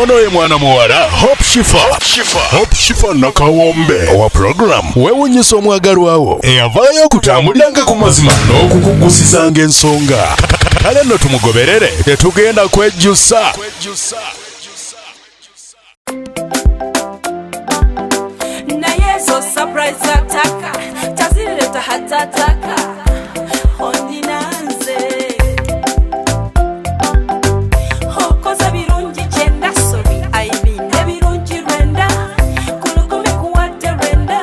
ono ye mwana muwala Hope Shifa Nakawombe owa program wewunyisa omwagalwawo eyavaayo okutambuliranga ku mazima n'okukugusizanga ensonga. Kale nno tumugoberere tetugenda kwejjusa. Naye zo surprise ataka tazileta hatataka ondinanze hokoza birungi kyenda sobi aibine birungi rwenda kulukumi kuwadde rwenda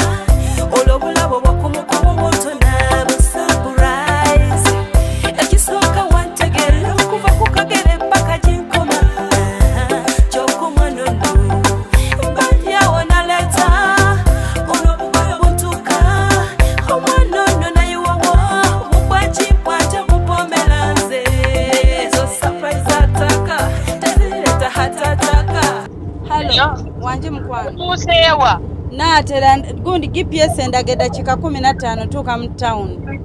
olobulabo bwakumukumu bwotona busurprise ekisooka wantegera okuva ku kagere paka jinkoma kyokumwanono mbadyawo naleta wanje mukwano musewa natera gundi GPS endageda kika 15 tuka mu town.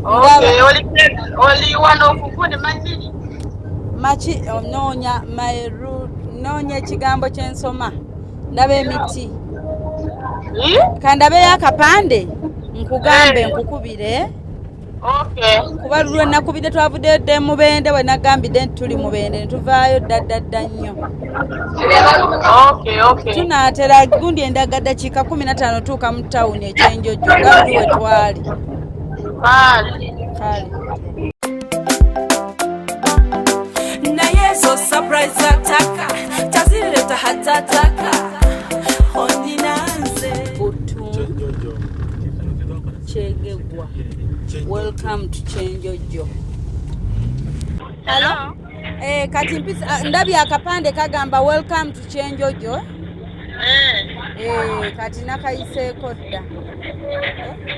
Okay, oli wano kukundi machi nonya mairu nonya kigambo kyensoma ndabe emiti kandabe yakapande nkugambe nkukubire. Okay. Kuba lwe nakubide twavudde mubende we nagambide tuli mubende tuvaayo daddadda nnyo. Okay. Tunatera gundi endagada kika 15 tuka mu town Ekyenjojo gabuli we twali. Kale. Naye zo surprise ataka tazileta hatataka ondinanze Chegegwa. Welcome to Ekyenjojo. Hello? Kati mpisa ndabi akapande kagamba welcome to Ekyenjojo. Kati nakayiseeko dda.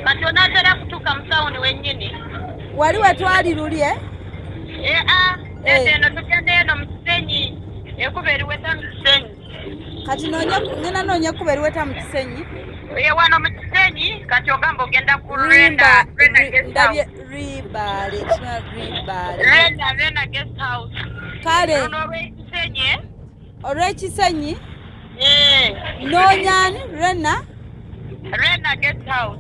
Kati onatera kutuuka mu town wennyini. Wali we twali luli eno tugenda eno mu Kisenyi ekuba eriweta mu Kisenyi. Kati ngena noonya kuba eriweta mu Kisenyi. Wano mu Kisenyi kati ogamba ogenda ku Renda guest house. Renda guest house. Kale. Olw'Ekisenyi? Noonyani Rena guest house.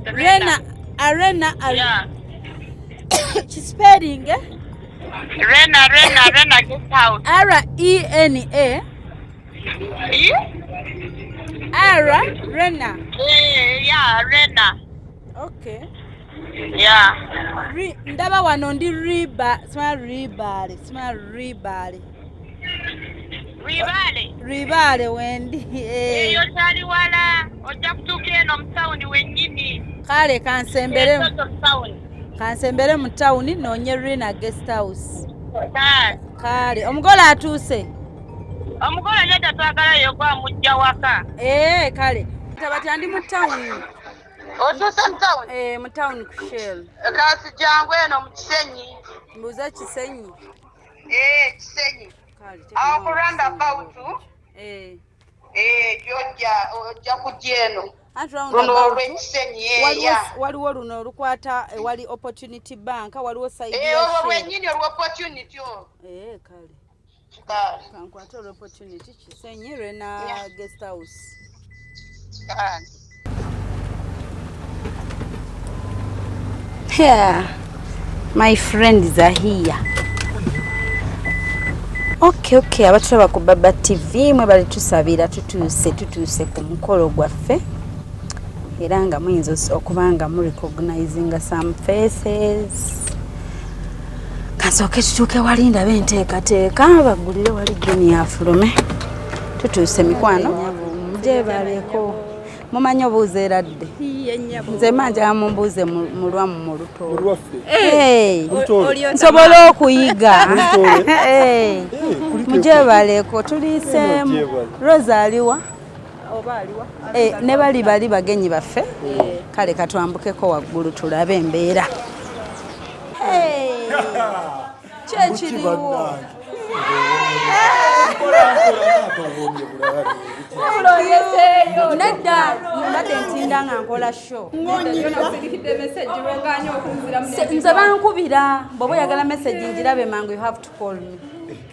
Arena. Kispelling Rena guest house. RENA. Rena. Rena. Okay. Ndaba wano ndi Ribale wendi. Eyo tali wala ojja kutuuka eno mu town wennyini. Kale kansembere mu town noonye Rena guest house. Kale omugole atuuse. Omugole nyata twagalayo kwa mujja waka. Kale tabati andi mu town. Otuuse mu town? Mu town ku Shell. Kasi jangu eno mu Kisenyi. Mbuza Kisenyi. Kisenyi. Awo ku roundabout. Ojja kujja eno. Luno olw'Ekisenyi. Waliwo luno olukwata wali Opportunity Bank waliwo side ya Shell. Olwennyini olw'Opportunity. Kale. Kankwata olw'Opportunity Kisenyi Rena guest house. Yeah, my friends are here. Okay, abatulaba ku Baba TV mwe bali tusabira tutuuse ku mukolo gwaffe era nga muyinza okubanga mu recognizing some faces. Kasooke tutuuke wali ndabe enteekateeka bagulire wali Junior Fulume tutuuse mikwano mujebaleko mumanyi obuuza eradde nze manja mumbuuze mulwamu mu lutoolo nsobola okuyiga mujebaleko tuliiseemu Rosa aliwa ne bali bagenyi baffe kale katwambukeko waggulu tulabe embeera kyekiriwo nedda mbadde ntinda nga nkola show nze bankubira bw'oba oyagala message njirabe mangu you have to call me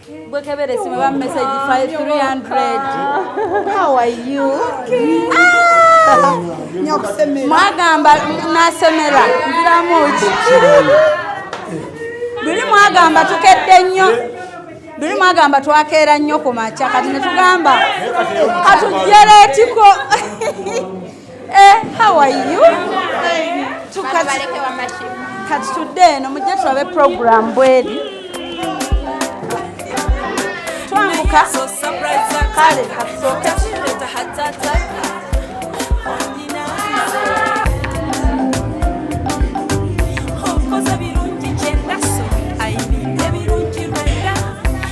Bwekebere simu ba message 5300. How are you? Mwagamba nasemera ndiramuki. Buli mwagamba tukedde nnyo. Buli mwagamba twakeera nnyo ku makya kati ne tugamba katujereetiko. How are you? Kati tudde eno mujje tulabe program bweri. Twambuka kale kasooke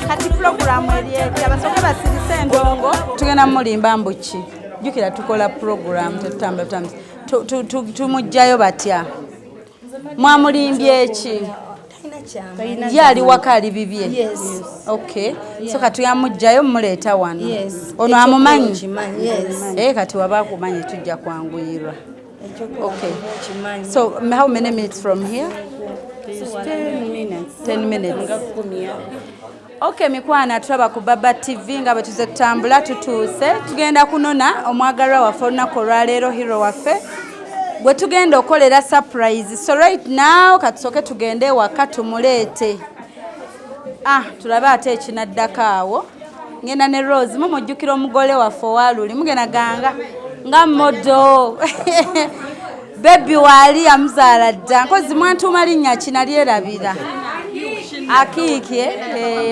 kati program eri abasooke basirise endongo tugenda mulimba mbuki jukira tukola program tutamba tumujjayo batya mwamulimbye eki yali wakali bibye. Yes. Okay. So kati yamujjayo muleeta wano. Yes. Ono amumanyi. Yes. Kati waba kumanyi tujja kwanguyirwa. Okay. So how many minutes from here? 10 minutes. 10 minutes. Okay, mikwana tulaba ku Baba TV nga batuze kutambula tutuuse tugenda kunona omwagalwa waffe olunaku olwaleero hero waffe bwe tugenda okolera surprise. So right now katusooke tugende waka tumuleete. Tulabe ate ekinaddako awo. Ngenda ne Rose mumujjukira omugole waffe owaluli mugenda ganga nga modo. Baby wali amuzaala dda nkozi mwantuma linnya kinalyerabira. Akiki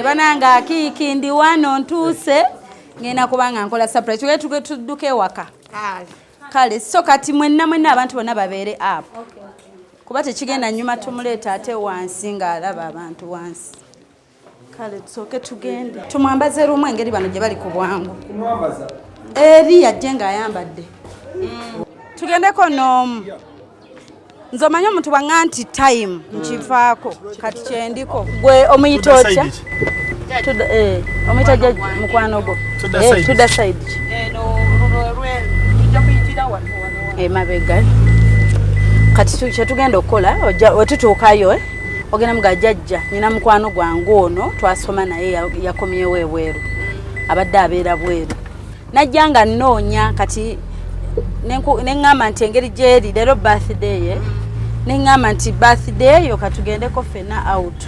bananga akiki ndi wano ntuuse ngenda kubanga nkola surprise tuge tudduke waka. Kale so kati mwenna abantu bonna babeere up. Okay. Kuba tekigenda nyuma tumuleeta ate wansi ng'alaba abantu wansi. Kale tusooke tugende. Tumwambaze rumu engeri bano gye bali ku bwangu. Kumwambaza. Eri yajje ng'ayambadde. Tugendeko n'omu. Nze omanyi omuntu bwanga nti time nkivaako kati kyendiko. Gwe omuyita otya? Omuyita gye mukwano gwo. Tudda side. Mabega kati kyetugenda okukola wetutuukayo ogenda mugajjajja nyina mukwano gwange ono twasoma naye yakomyewo ebweru abadde abeera bweru najja nga nnoonya kati neŋŋamba nti engeri gyeri leero birthday neŋŋamba nti birthday eyo katugendeko ffenna out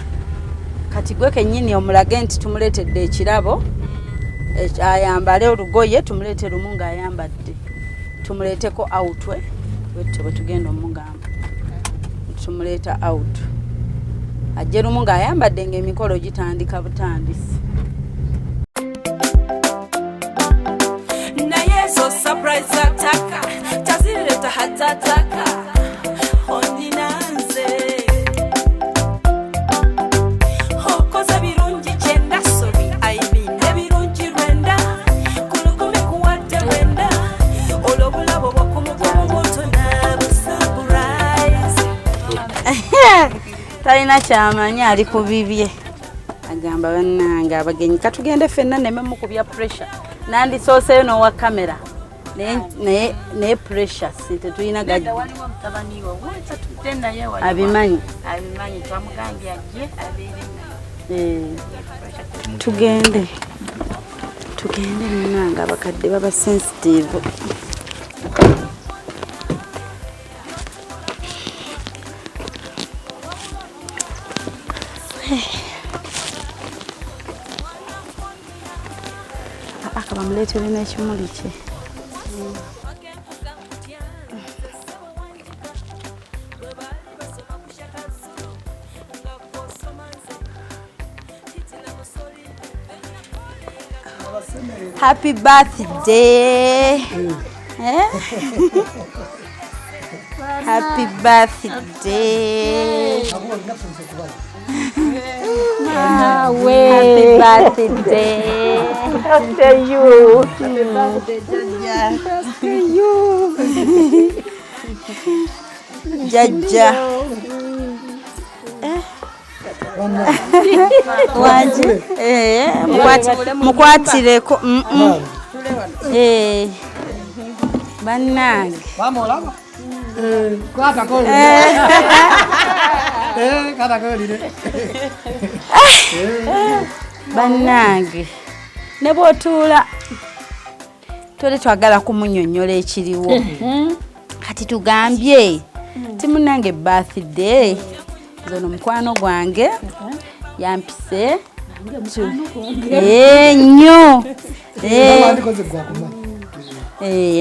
kati gwe kennyini omulage nti tumuleetedde ekirabo ayambale olugoye tumuleete lumu ng'ayambadde tumuleeteko out bwe tugenda omugamba tumuleeta out ajje lumu ng'ayambadde ng'emikolo gitandika butandisi. Naye zo surprise ataka tazireta hatataka ondinanze okoza birungi kyenda sobi ayibinde birungi rwenda kulukumi kuwadde rwenda olobulabo bwakumukumubutona busurprise talina kyamanyi ali ku bibye agamba bannange abagenyi katugende ffenna nememu ku bya pressure nandisooseyo n'owa kamera naye pressure si tetulina abimanyi tugende munnange abakadde baba sensitive. Akabamuleetere n'ekimuli kye. Happy birthday. Happy birthday. Happy birthday. After you. Happy birthday, After you. Jaja. Wanje. Mukwatireko. Bannange. Vamos. Kwata koli. Kata koli. bannange ne bw'otuula tole twagala kumunyonnyola ekiriwo kati tugambye ti munnange birthday zono mukwano gwange yampise nnyo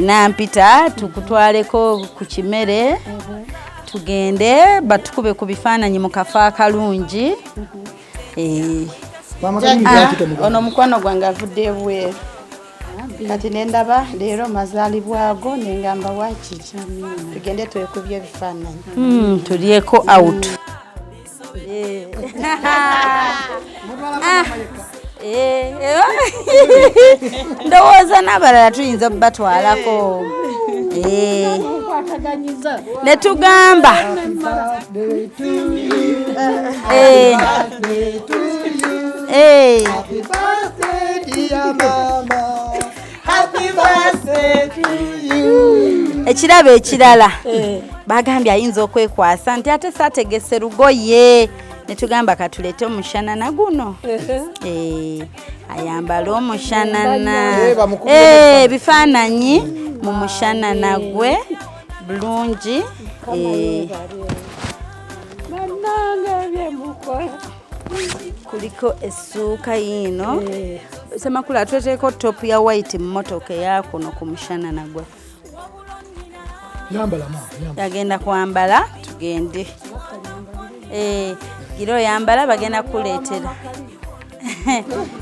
nampita tukutwaleko ku kimere tugende batukube ku bifaananyi mu kafo akalungi. Ono mukwano gwange avudde ebweru kati nendaba leero mazalibwago nengamba wakiki tugende twekubye ebifaananyi tulyeko out. Ndowooza n'abalala tuyinza okubatwalako ne tugamba ekirabo ekirala bagambye ayinza okwekwasa nti ate saategese lugoye ne tugamba katulete omushanana guno ayambala omushanana ebifaananyi mu mushanana gwe bulungi. Kuliko essuuka yino semakulu atweteeko topu ya white mu motoka eyakuno ku mushanana gwe yagenda kwambala tugende gira oyambala bagenda kuleetera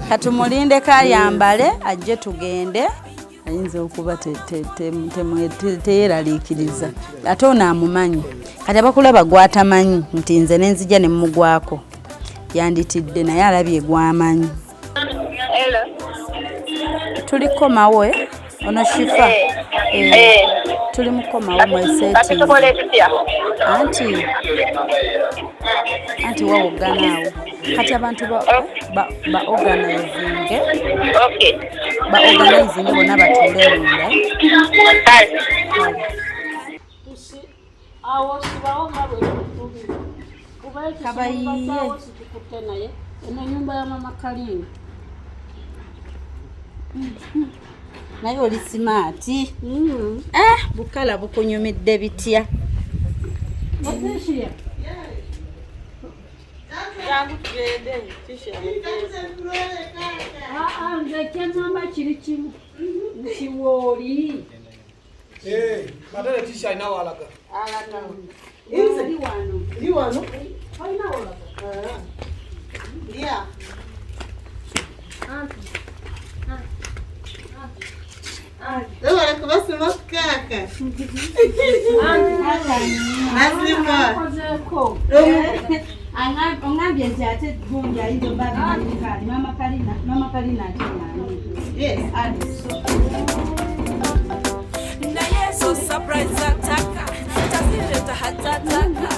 katumulinde kayambale ajje tugende ayinza okuba teyeraliikiriza ate ono amumanyi kati abakulaba gwatamanyi nti nze nenzija ne mugwako yanditidde naye alabye gwamanyi. Tuliko mawe ono shifa tuli mukomawo mweseti anti wawoganaawo kati abantu baorganizinge bonna batuule munda kabayiye enyumba ya mama Kalini naye oli simaati bukala bukunyumidde bitya nze kyeŋŋamba kiri kimu nkiwooli Badala tisha ina walaga. Li wano? Haina walaga. Yeah. Lewala kubasima kaka. Nasima. Ongambye nti ate gunja izo babi mama Kalina ate nani. Yes. Na Yesu surprise ataka tazileta hatataka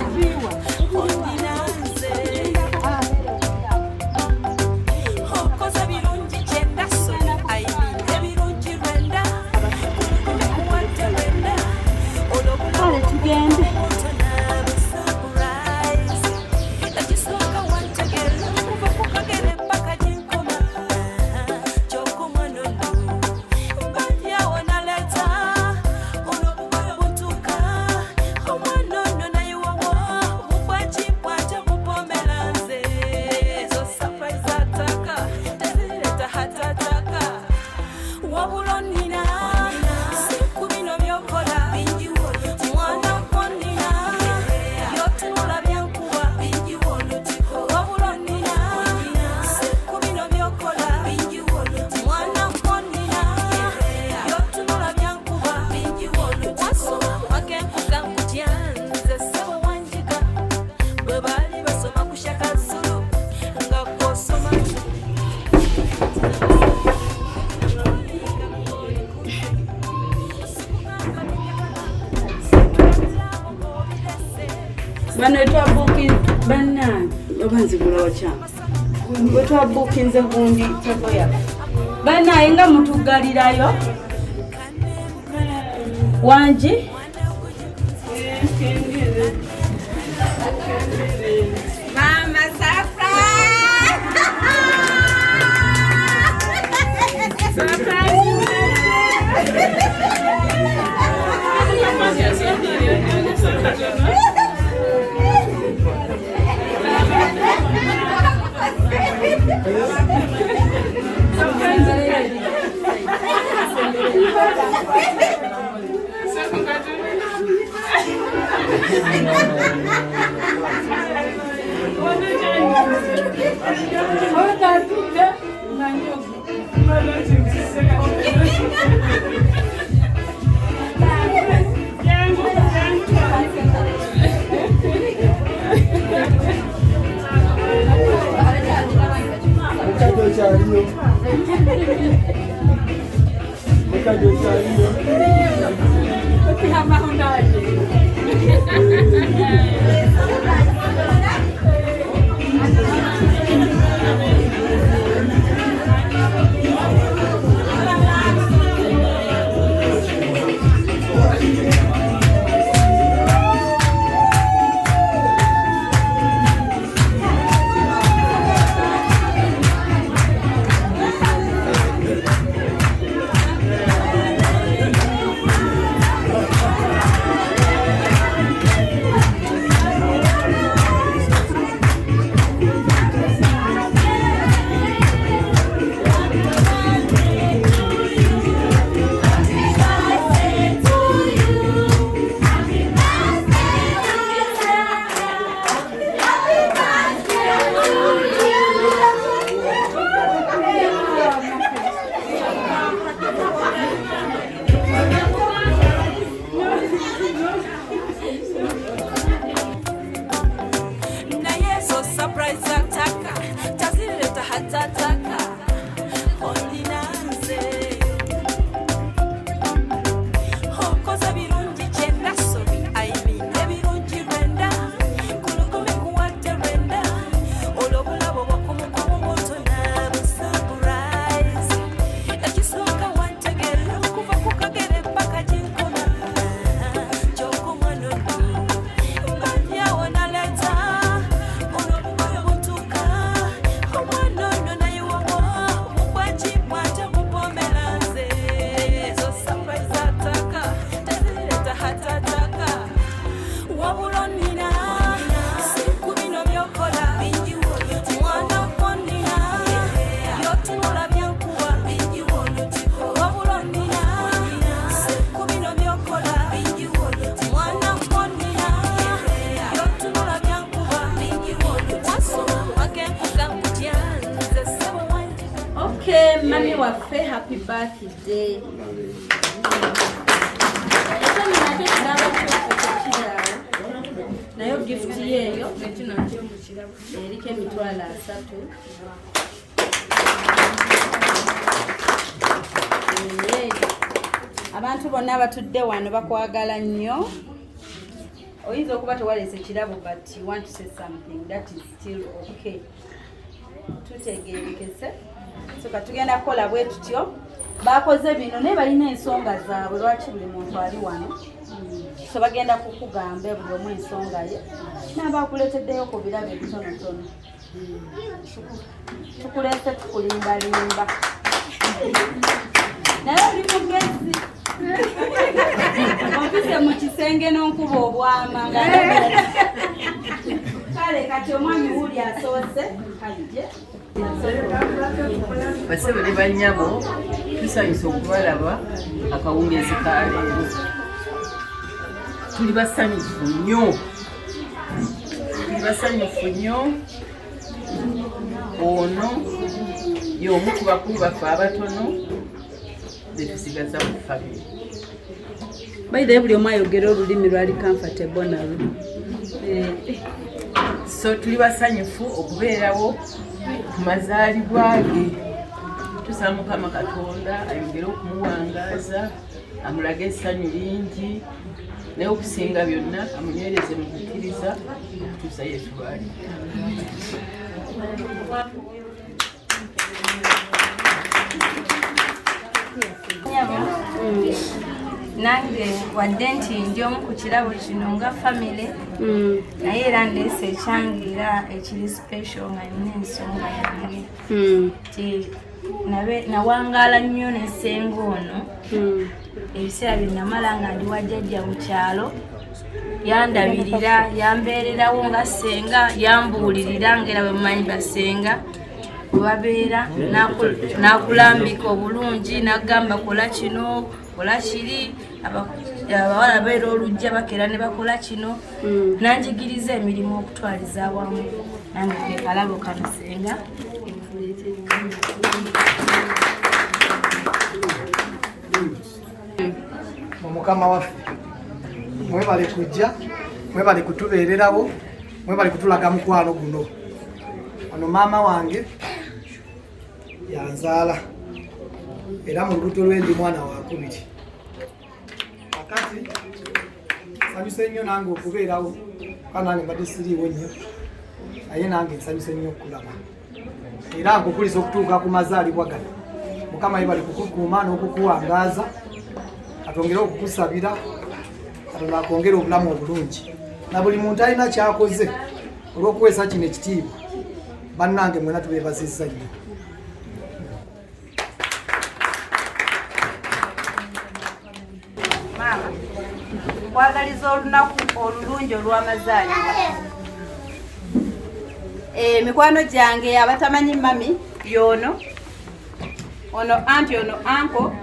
ordinance hokoza birungi kyenda so ayiminde birungi rwenda kuwate rwenda olobule tugende wetwabukinze gundi tegoya banaye nga mutugalirayo wangi mama surprise Mami waffe happy birthday. Nayo gift yeyo eriko emitwalo 3. Abantu bonna batudde wano bakwagala nnyo. Oyinza okuba tewaleese kirabo but you want to say something that is still okay. Tutegeerekese. So katugenda kukola bwe tutyo. Bakoze bino naye balina ensonga zaabwe lwaki buli muntu ali wano. So bagenda kukugamba buli omu ensonga ye. N'abakuleeteddeyo ku birabe ebitonotono. Tukuleese tukulimbalimba. Naye oli mugezi. Ompise mu kisenge n'onkuba obwama nga kale kati omwami wuli asoose kajje. Basebole bannyabo tusanyusa okubalaba akawungeezi ka leero. Tuli basanyufu nnyo. Ono y'omu ku bakulu baffe abatono be tusigaza mu famire. By the way, buli omu ayogera olulimi lwali comfortable nalwo. So tuli basanyufu okubeerawo kumazalibwaage. Tusaba Mukama Katonda ayongere okumuwangaaza, amulage essanyu lingi, naye okusinga byonna amunywereze mu kukkiriza tusa Yesu bw'ali. Nange wadde nti ndi omu ku kirabo kino nga family naye era ndeese ekyangira ekiri special nga nina ensonga yange ti nawangaala nnyo ne ssenga ono ebiseera bye namala nga ndi wajjajja mu kyalo yandabirira yambeererawo nga ssenga yambuulirira ng'era bwe mumanyi basenga bwe babeera n'akulambika obulungi n'agamba kola kino kola kiri abawala beera olujja bakeera ne bakola kino nanjigiriza emirimu okutwaliza awamu nange kekalabo kamusenga mukama waffe mwebale kujja mwebale kutubeererawo mwebale kutulaga mukwano guno ono maama wange yanzaala era mu lubuto lwendi mwana wakubiri akati nsanyuse nnyo nange okubeerawo kandi nange mbadde siriiwo nnyo naye nange nsanyuse nnyo okulaba era nkukuliza okutuuka ku mazaalibwa gano mukama yebali kukukuuma n'okukuwangaaza atongere okukusabira katonda akwongere obulamu obulungi na buli muntu alina kyakoze olw'okuweesa kino ekitiibwa bannange mwena tubeebazizza nnyo maama nkwagaliza olunaku olulungi olw'amazaalibwa mikwano gyange abatamanyi mami yono ono anti ono anko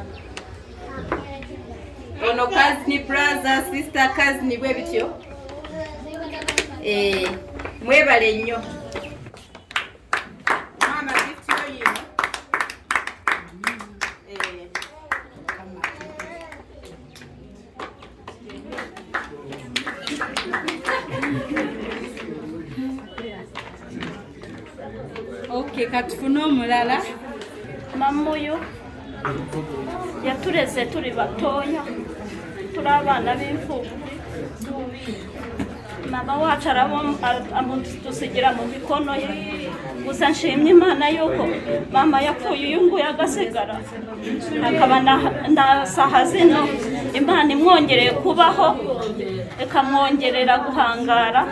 ono cousin brother sister cousin bwe bityo mwebale nnyo mama gift yo yino okay katufuna omulala mamuyo yatuleze tuli batoya tuli abaana b'enfuufu mama wacu amutusigira mu mikono ye gusa nshimye imana yuko mama yapfuye uyu nguyu agasigara akaba na saha zino imana imwongereye kubaho ikamwongerera guhangara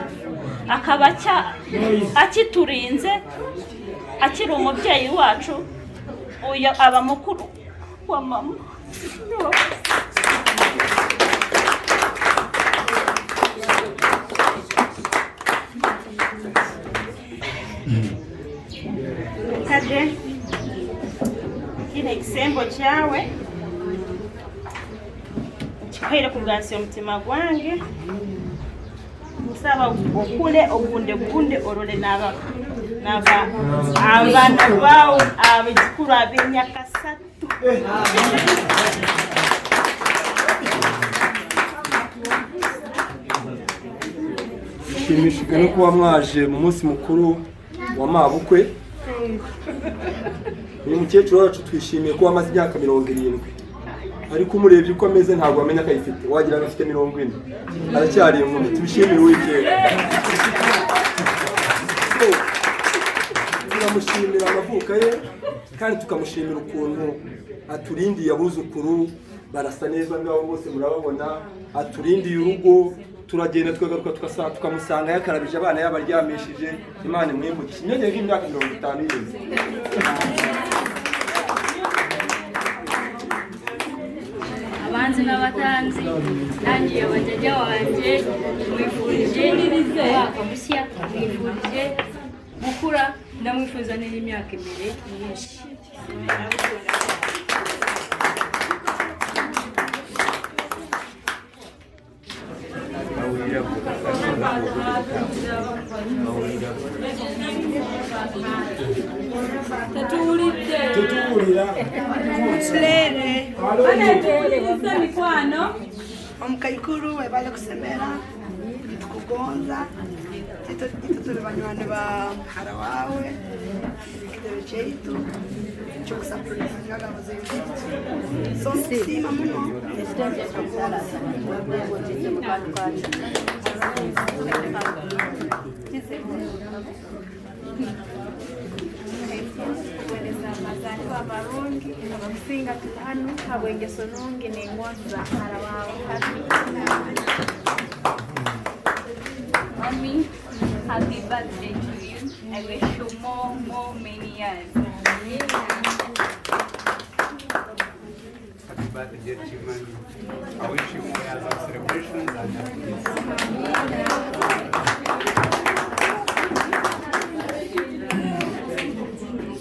akaba akiturinze akiri umubyeyi wacu uyu aba mukuru wa mama kade kino ekisembo kyawe kikaire kugansia omutima gwange musaba okule ogunde olole abaana bawo ab'ekikulu ab'emyaka 3 nshimishijwe no kuba mwaje mu munsi mukuru wa mabukwe. Uyu mukecuru wacu twishimiye kuba amaze imyaka 70 ariko umurebye uko ameze ntabwo amenya ko ayifite, wagira ngo afite 40 aracyari inkumi. Tubishimire Uwiteka, turamushimira amavuka ye kandi tukamushimira ukuntu aturindiye abuzukuru barasa neza n'abo bose murababona, aturindiye urugo. Turagenda twagaruka tukamusanga yakarabije abana yabaryamishije. Imana imwimugishe imyaka nk'imyaka 50 yeze. abanzi n'abatanzi nangiye bajyaja wanje mwifurije umwaka mushya, mwifurije gukura, ndamwifuza n'imyaka imbere myinshi. mikwano omukaikuru webale kusemera tukugonza tuli banywani ba muhara wawe ekitebe kyaitu kyokusapulizangaga abazeyi so ntusima muno amazaalibwa amarungi abakusinga tuli hanu habw'engeso nungi n'engwanzi za muhara wawe. Mommy, happy birthday to you. I wish you more many years. Happy birthday to you, man. I wish you more years of celebrations and happiness.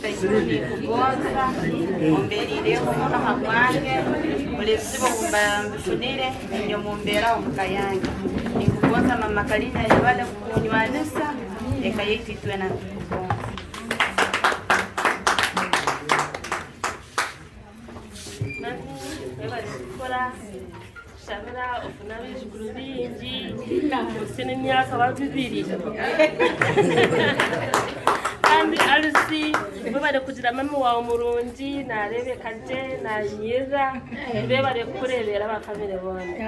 Thank kugonza ombeerireho mukama gwange buli ebizibu mbifunire nyo mumbeeraho muka yange nikugonza mama Kalina yabale kunywanisa eka yetu itwena tukugonza Shabira ofuna bishukuru bingi usine myaka babibiri kandi alisi bebale kugira mama wawe murungi narebe kaje nanyira bebale kurebera abafamile bonde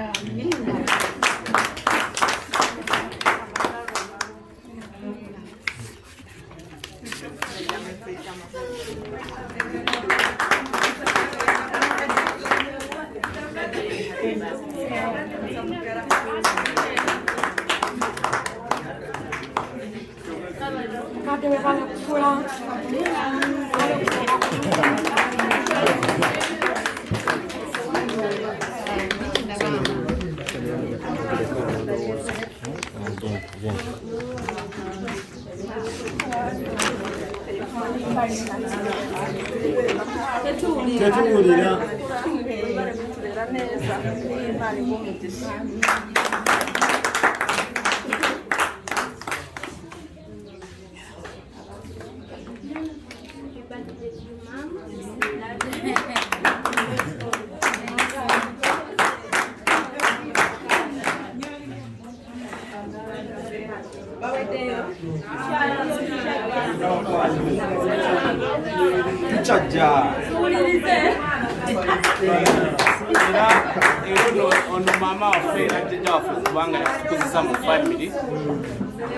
ono mama waffe najja waffe kubanga yakukozesa mu family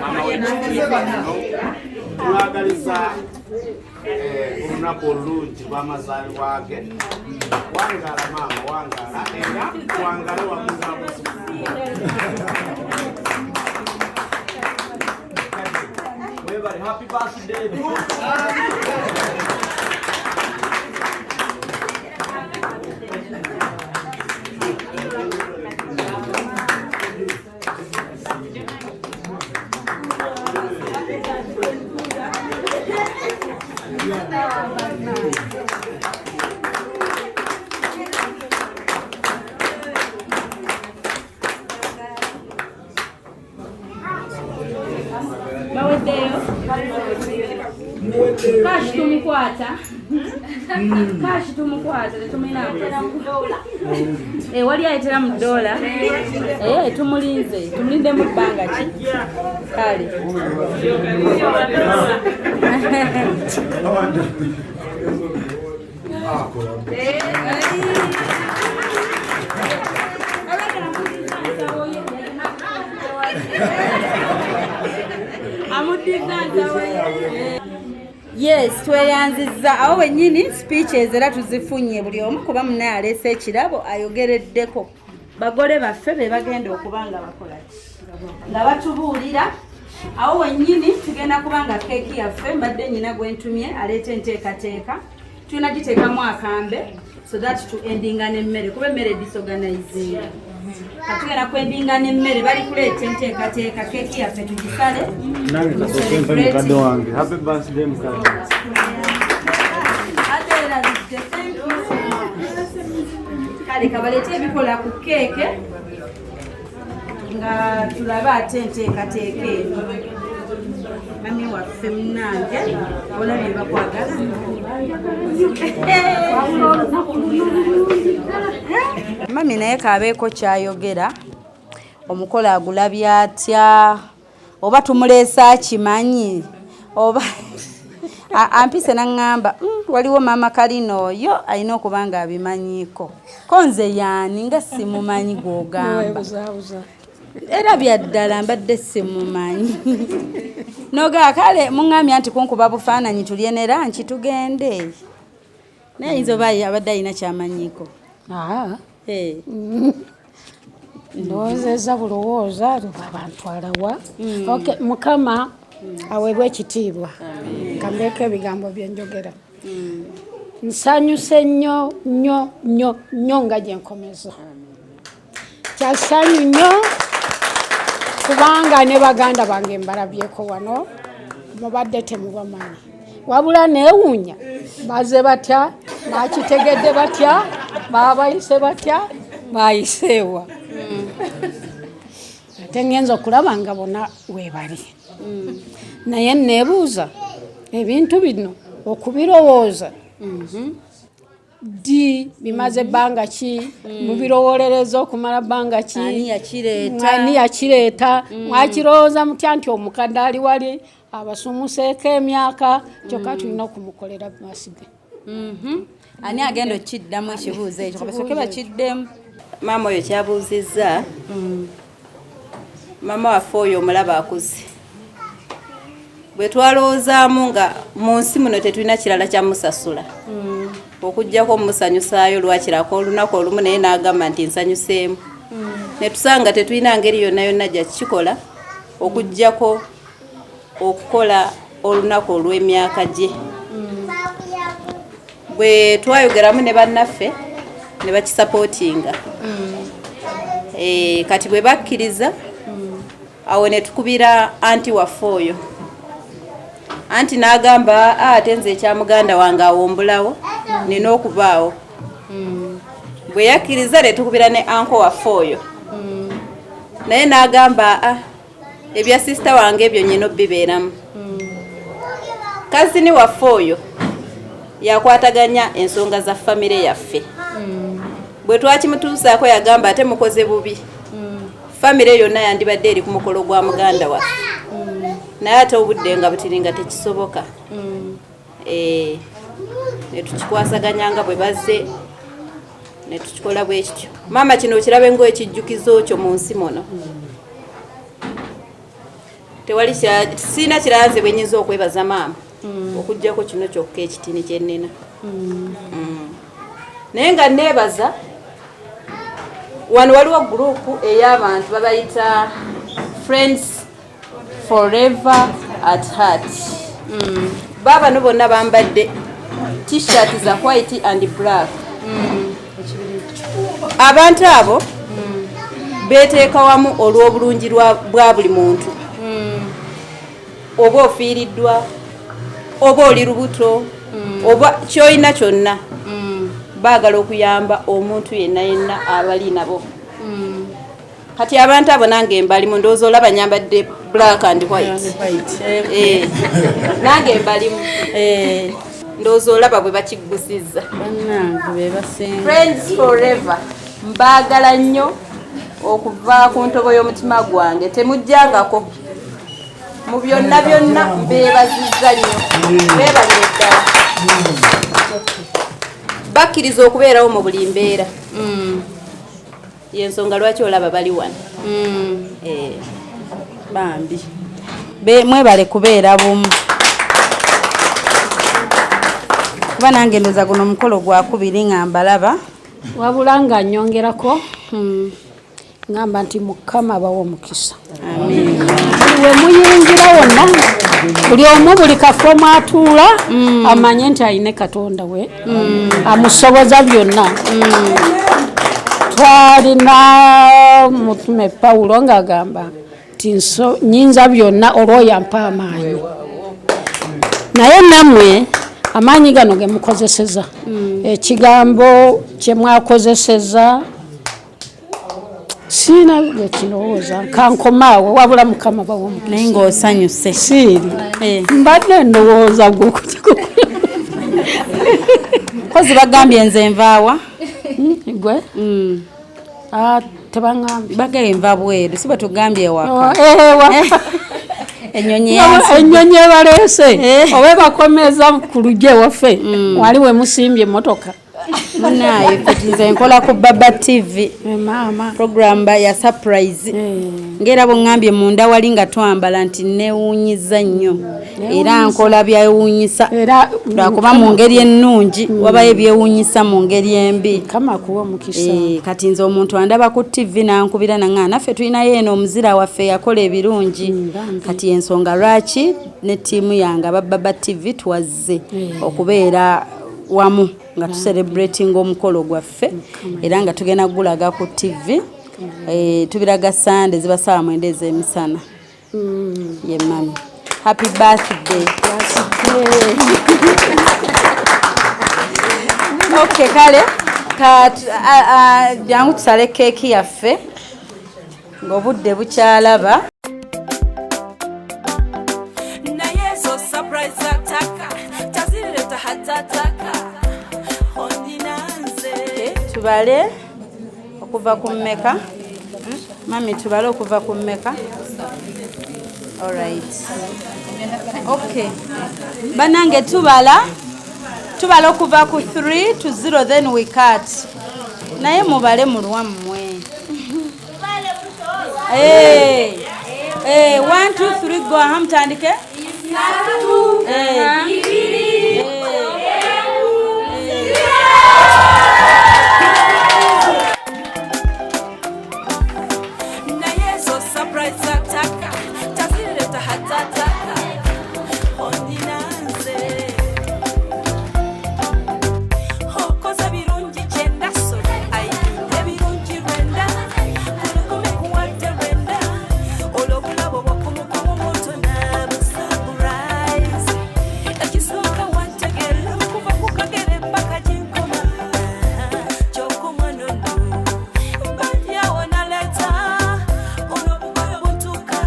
mama wekitiibano tulagaliza olunaku olulungi lw'amazaalibwaage wangala maama wangala era wangale wamuzabuzi happy birthday Kashi tumukwata. Kashi tumukwata tumina dola. Wali ayitera mu dola. Tumulinze. Tumulinde mu bbanga ki? Kale. Yes, tweyanzizza awo wennyini speeches era tuzifunye buli omu kuba munnaye aleese ekirabo ayogereddeko bagole baffe be bagenda okuba nga bakola nga batubuulira awo wennyini tugenda kubanga keeki yaffe mbadde nnyina gwentumye aleeta enteekateeka tulina giteekamu akambe so that to endinga n'emmere kuba emmere disorganizing katugenda kwendinga n'emmere bali kuleeta enteekateeka keeki yaffe tugisale nange kasooke mpe mukadde wange happy birthday mukadde kale kabaleete ebikola ku keeke nga tulabe ate enteekateeka eno mami waffe munnange olabye bakwagala mami naye kaabeeko kyayogera omukolo agulabye atya oba tumuleesa akimanyi oba ampise naŋŋamba waliwo maama Kalina oyo alina okuba nga abimanyiiko ko nze yaani nga simumanyi gw'ogamba era byaddala mbadde simumanyi noga kale muŋŋambye nti kunkuba bufaananyi tulye ne lanki tugende naye ayinza oba abadde alina kyamanyiiko ndowoozezza bulowooza luba bantwalawa mukama aweebwa ekitiibwa kambeeko ebigambo byenjogera nsanyuse nnyo nnyo nnyo nnyo nga gyenkomeza kyasanyu nnyo kubanga ne baganda bange mbalabyeko wano mubadde temubamanyi wabula neewuunya baze batya bakitegedde batya babayise batya bayiseewa ate ngenza okulaba nga bonna weebali naye neebuuza ebintu bino okubirowooza di bimaze ebbanga ki mubirowolereza okumala bbanga ki ani yakireeta mwakirowooza mutya nti omukadde ali wali abasumuseeko emyaka kyokka tulina okumukolera masige ani agenda okiddamu ekibuuzo ekyo kabasooke bakiddemu maama oyo kyabuuzizza maama waffe oyo omulaba akuze bwe twalowoozaamu nga mu nsi muno tetulina kirala kyamusasula okujjako omusanyusaayo lwakirako olunaku olumu naye n'agamba nti nsanyuseemu ne tusanga tetulina ngeri yonna yonna gyakikola okujjako okukola olunaku olw'emyaka gye bwe twayogeramu ne bannaffe ne bakisapootinga kati bwe bakkiriza awo ne tukubira anti waffe oyo anti n'agamba ate nze ekya muganda wange awombulawo nina okubaawo bwe yakkiriza ne tukubira ne anko waffe oyo naye n'agamba ebya sisita wange ebyo nyina bibeeramu kazini waffe oyo yakwataganya ensonga za famire yaffe bwe twakimutuusaako yagamba ate mukoze bubi famire yonna yandibadde eri ku mukolo gwa muganda waffe naye ate obudde nga butiringa tekisoboka ne tukikwasaganya nga bwe bazze ne tukikola bwe kityo maama kino okirabe ng'ekijjukizo kyo mu nsi muno tewali siina kiranze bwe nnyinza okwebaza maama okuggyako kino kyokka ekitini kye nnina naye nga neebaza wano waliwo gurupu ey'abantu babayita friends forever at heart baabano bonna bambadde t-shirt za white and black abantu abo beeteeka wamu olw'obulungi bwa buli muntu oba ofiiriddwa oba oli lubuto oba kyolina kyonna baagala okuyamba omuntu yenna yenna abali nabo kati abantu abo nange mbalimu ndowooza olaba nyambadde black and white nange mbalimu ndowooza olaba bwe bakigusizza friends forever mbaagala nnyo okuva ku ntobo y'omutima gwange temujjangako mu byonna byonna mbeebazizza nnyo beebalire ddala bakkiriza okubeerawo mu buli mbeera yensonga lwaki olaba bali wano bambi mwebale kubeera bumu kuba nange ndoza guno omukolo gwakubiri nga mbalaba wabula nga nnyongerako ngamba nti mukama abawa omukisa we muyingira wonna buli omu buli kafo mwatuula amanye nti ayine katonda we amusoboza byonna twalina mutume Pawulo ng'agamba nti nyinza byonna olw'oyampa amaanyi naye nammwe amaanyi gano ge mukozeseza ekigambo kye mwakozeseza siina gekirowooza kankomaawo wabula mukama bawomukisa naye ng'osanyuse siiri mbadde ndowooza kozi bagambye nze nvaawa gwe tebaŋambye bagambye nva bweru si bwe tugambye ewaka ennyonyi ebaleese oba bakomeza ku lugye waffe wali we musimbye emmotoka munaye nze nkola ku Baba TV program ya surprise ngera bongambye munda wali nga twambala nti newunyizza nnyo era nkola byewunyisa lwakuba mu ngeri ennungi wabayo ebyewunyisa mu ngeri embi kama kuwa mukisa kati nze omuntu andaba ku TV nankubira nanga naffe tulinayo eno omuzira waffe yakola ebirungi kati ensonga lwaki ne ttiimu yange Baba TV twazze okubeera wamu nga tucelebrating omukolo gwaffe era nga tugenda gulaga ku TV tubiraga Sunday ziba saa 9 ez'emisana ye mami happy birthday Okay, kale jangu tusale keeki yaffe ng'obudde bukyalaba. naye zo surprise ataka tazireta hatataka ondinanze Tubale okuva ku mmeka? Mami, tubale okuva ku mmeka? All right. Okay. Banange tubala okuva ku 3 to 0 then we cut. Naye mubale mu lwammwe. 1 2 3 go hamtandike. naye zo surprise ataka tazireta hatataka ondinanze okoza birungi kyenda solo ayinde birungi lwenda kulukume kuwadde lwenda olw'obulabo bw'okumukumu muto n'abusurprise ekisooka wantegera okuva ku kagere mpaka ginkoma ky'okumwanono mbadyawo naleta olw'obugoyo buntuka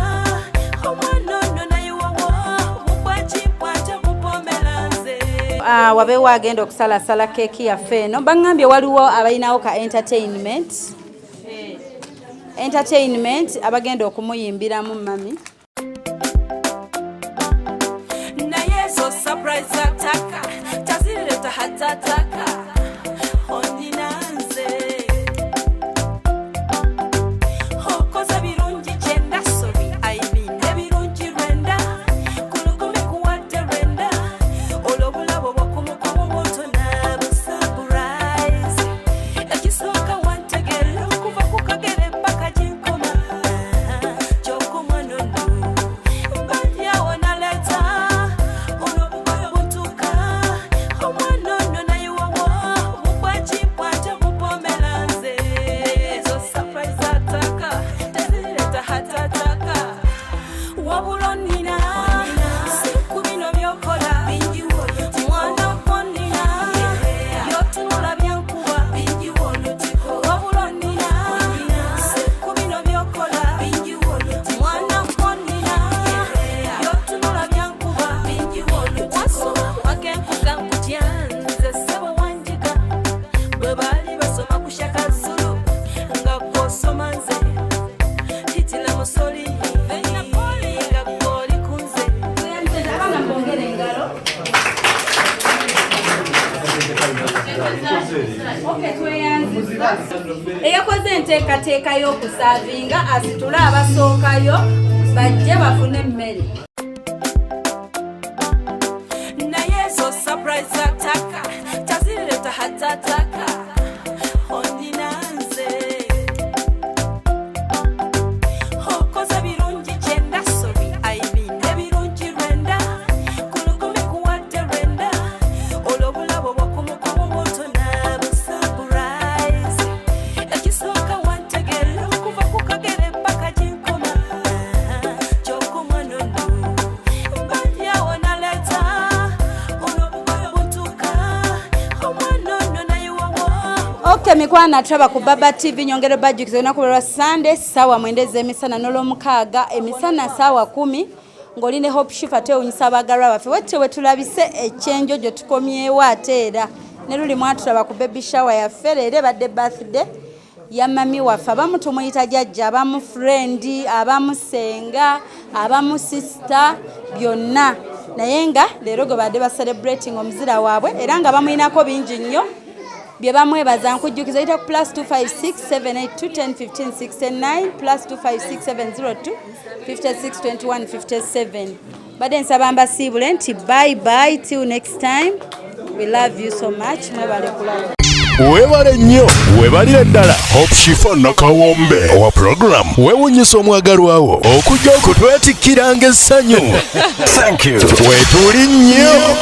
omwanono nayiwawo mugwakimpwate mupomeranze. Wabeewo agenda okusalasala keeki yaffe eno. Baŋŋambye waliwo abalinawo ka entertainment abagenda okumuyimbiramu mami. naye zo surprise ataka tazireta hatataka ondinanze okoza birungi kyenda sori ayibinde birungi lwenda kulukume kuwadde lwenda olw'obulabo bw'okumukumu muto n'abusurprise ekisooka wantegera okuva ku kagere mpaka ginkoma ky'okumwanono mbadyawo naleta olw'obugoyo buntuka omwanono nayiwawo mugwakimpwate mupomeranze zo surprise ataka tezireta hatataka wabula onnina si ku bino by'okola mwana wonnina by'otunula byankuba wabula onnina si ku bino by'okola mwana wonnina by'otunula byankuba wasoma wagenkuga nkutya nze ssebo wanjiga bwe baali basoma ku Shakazulu nga gw'osoma nze hitila musoli nga gw'oli ku nze. Eyakoze enteekateeka y'okusaavinga asitule abasookayo bajje bafune emmere. naye zo surprise ataka tazireta hatataka ondinanze okoza birungi kyenda sori ayibinde birungi lwenda kulukume kuwadde lwenda olw'obulabo bw'okumukumu muto n'abusurprise ekisooka wantegera okuva ku kagere mpaka ginkoma ky'okumwanono mbadyawo naleta olw'obugoyo buntuka omwanono nayiwawo. Okay, mikwana atulaba ku Baba TV nyongero budget olunaku lwa Sunday sawa mwendeze emisana n'olwomukaaga emisana sawa 10 ng'oline Hope Shifa tewunyisa abagalwa baffe wetwe wetulabise Ekyenjojo tukomyewo ate era ne luli mwatulaba ku baby shower yaffe leero badde birthday ya mami waffe abamu tumuyita jjajja abamu friend abamu senga abamu sister byonna naye nga leero gwe badde ba celebrating omuzira waabwe era nga bamuyinako bingi nnyo bye bamwebaza nkujjukiza yita ku +25678215159 +2567025622157 badde nsaba mbasiibule nti bye bye till next time we love you so much mwebale kulaba. Webale nnyo webalire ddala Hope Shifa Nakawombe owa program wewunyisa omwagalwawo okujja okutwetikkiranga essanyu. Thank you. Wetuli nnyo.